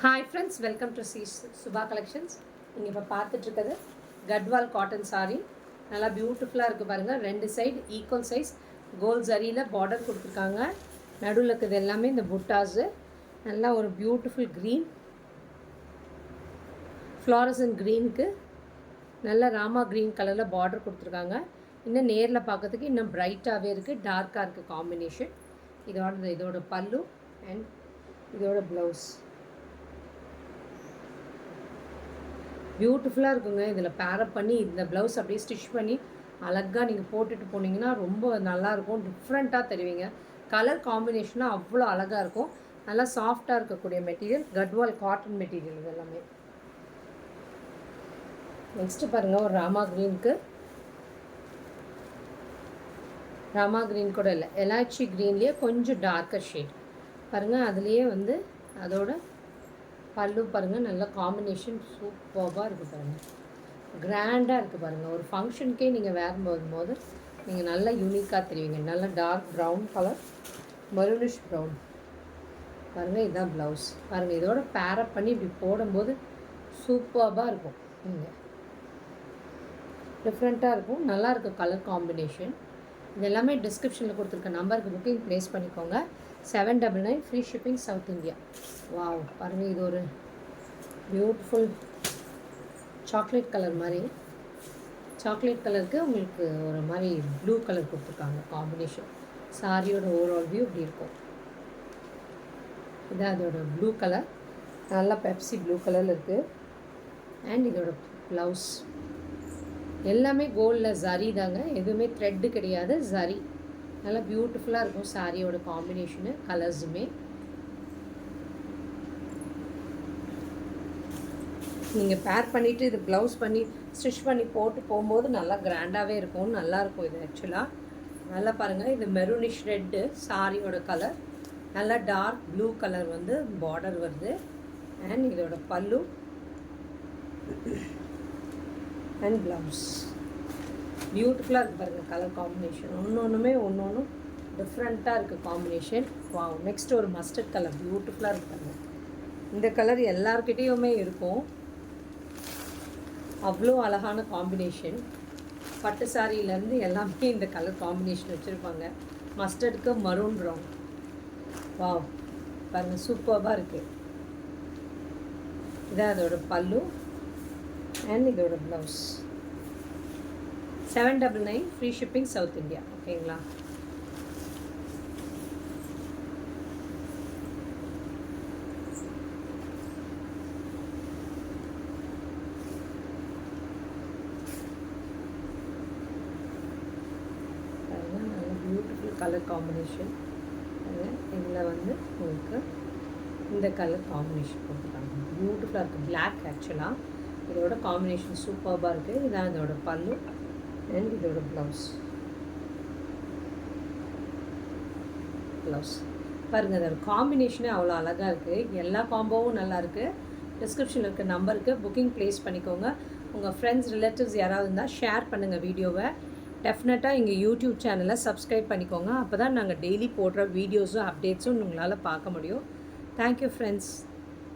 Hi friends, welcome to Subha collections. நீங்கள் இப்போ பார்த்துட்ருக்கிறது Gadwal cotton sari. நல்லா பியூட்டிஃபுல்லாக இருக்குது பாருங்கள். ரெண்டு சைடு ஈக்குவல் சைஸ் கோல்ட் ஜரியில் பார்டர் கொடுத்துருக்காங்க. நடுவில் இருக்கிறது எல்லாமே இந்த புட்டாஸு. நல்லா ஒரு பியூட்டிஃபுல் க்ரீன், ஃப்ளாரசன் க்ரீனுக்கு நல்ல ராமா க்ரீன் கலரில் பார்டர் கொடுத்துருக்காங்க. இன்னும் நேரில் பார்க்கறதுக்கு இன்னும் ப்ரைட்டாகவே இருக்குது, டார்க்காக இருக்குது காம்பினேஷன். இதோட பல்லு அண்ட் இதோட ப்ளவுஸ் பியூட்டிஃபுல்லாக இருக்குங்க. இதில் பேரப் பண்ணி இந்த ப்ளவுஸ் அப்படியே ஸ்டிச் பண்ணி அழகாக நீங்கள் போட்டுட்டு போனீங்கன்னா ரொம்ப நல்லாயிருக்கும். டிஃப்ரெண்ட்டாக தெரிவிங்க. கலர் காம்பினேஷனாக அவ்வளோ அழகாக இருக்கும். நல்லா சாஃப்டாக இருக்கக்கூடிய மெட்டீரியல், கட்வால் காட்டன் மெட்டீரியல் இது எல்லாமே. நெக்ஸ்ட்டு பாருங்கள், ஒரு ராமா க்ரீனுக்கு, ராமா க்ரீன் கூட இல்லை, எலாச்சி க்ரீன்லேயே கொஞ்சம் டார்க்கர் ஷேட் பாருங்கள். அதுலேயே வந்து அதோட பல்லு பாருங்கள், நல்ல காம்பினேஷன் சூப்பராக இருக்குது பாருங்கள். கிராண்டாக இருக்குது பாருங்கள். ஒரு ஃபங்க்ஷனுக்கே நீங்கள் வேர் போது நீங்கள் நல்லா யூனிக்காக தெரிவிங்க. நல்ல dark brown colour, maroonish brown பாருங்கள். இதுதான் ப்ளவுஸ் பாருங்கள். இதோட பேரப் பண்ணி இப்படி போடும்போது சூப்பராக இருக்கும். நீங்கள் டிஃப்ரெண்ட்டாக இருக்கும், நல்லாயிருக்கும் கலர் காம்பினேஷன். இது எல்லாமே டிஸ்கிரிப்ஷனில் கொடுத்துருக்க நம்பருக்கு புக்கிங் ப்ளேஸ் பண்ணிக்கோங்க. 799 free shipping, south India. Wow பாருங்கள், இது ஒரு பியூட்டிஃபுல் சாக்லேட் கலர் மாதிரி. சாக்லேட் கலருக்கு உங்களுக்கு ஒரு மாதிரி ப்ளூ கலர் கொடுத்துருக்காங்க காம்பினேஷன். சாரியோட ஓவரால் வியூ இப்படி இருக்கும். இதான் அதோட ப்ளூ கலர், நல்லா பெப்சி ப்ளூ கலரில் இருக்குது. அண்ட் இதோட ப்ளவுஸ் எல்லாமே கோல்டில் ஜரி தாங்க, எதுவுமே த்ரெட்டு கிடையாது, ஜரி. நல்லா பியூட்டிஃபுல்லாக இருக்கும் சாரியோட காம்பினேஷனு, கலர்ஸுமே. நீங்கள் பேர் பண்ணிவிட்டு இது ப்ளவுஸ் பண்ணி ஸ்டிச் பண்ணி போட்டு போகும்போது நல்லா கிராண்டாகவே இருக்கும், நல்லாயிருக்கும் இது ஆக்சுவலாக. நல்லா பாருங்கள், இது மெரூனிஷ் ரெட்டு சாரியோட கலர். நல்லா டார்க் ப்ளூ கலர் வந்து பார்டர் வருது. அண்ட் இதோட பல்லு அண்ட் ப்ளவுஸ் பியூட்டிஃபுல்லாக இருக்குது பாருங்கள். கலர் காம்பினேஷன் ஒன்று ஒன்றும் டிஃப்ரெண்ட்டாக இருக்குது காம்பினேஷன். வாவ். நெக்ஸ்ட் ஒரு மஸ்டர்ட் கலர் பியூட்டிஃபுல்லாக இருக்குது பாருங்கள். இந்த கலர் எல்லாருக்கிட்டேயுமே இருக்கும், அவ்வளோ அழகான காம்பினேஷன். பட்டு சாரியிலேருந்து எல்லாமே இந்த கலர் காம்பினேஷன் வச்சுருப்பாங்க. மஸ்டர்டுக்கு மரூன் ப்ரௌன். வாவ் பாருங்கள், சூப்பராக இருக்குது. இதான் அதோட பல்லு அண்ட் இதோட blouse. 799 free shipping, south India. ஓகேங்களா? நல்ல பியூட்டிஃபுல் கலர் காம்பினேஷன். இதில் வந்து உங்களுக்கு இந்த கலர் காம்பினேஷன் கொடுத்துருக்காங்க. பியூட்டிஃபுல்லாக இருக்குது. பிளாக் ஆக்சுவலாக இதோட காம்பினேஷன் சூப்பராக இருக்குது. இதான் இதோட பல்லு அண்ட் இதோட ப்ளவுஸ் பாருங்கள். அதோட காம்பினேஷனே அவ்வளோ அழகாக இருக்குது. எல்லா காம்போவும் நல்லாயிருக்கு. டிஸ்கிரிப்ஷனில் இருக்க நம்பருக்கு புக்கிங் ப்ளேஸ் பண்ணிக்கோங்க. உங்கள் ஃப்ரெண்ட்ஸ் ரிலேட்டிவ்ஸ் யாராவது இருந்தால் ஷேர் பண்ணுங்கள் வீடியோவை. டெஃபினட்டாக எங்கள் யூடியூப் சேனலை சப்ஸ்கிரைப் பண்ணிக்கோங்க. அப்போ தான் நாங்கள் டெய்லி போடுற வீடியோஸும் அப்டேட்ஸும் உங்களால் பார்க்க முடியும். Thank you friends.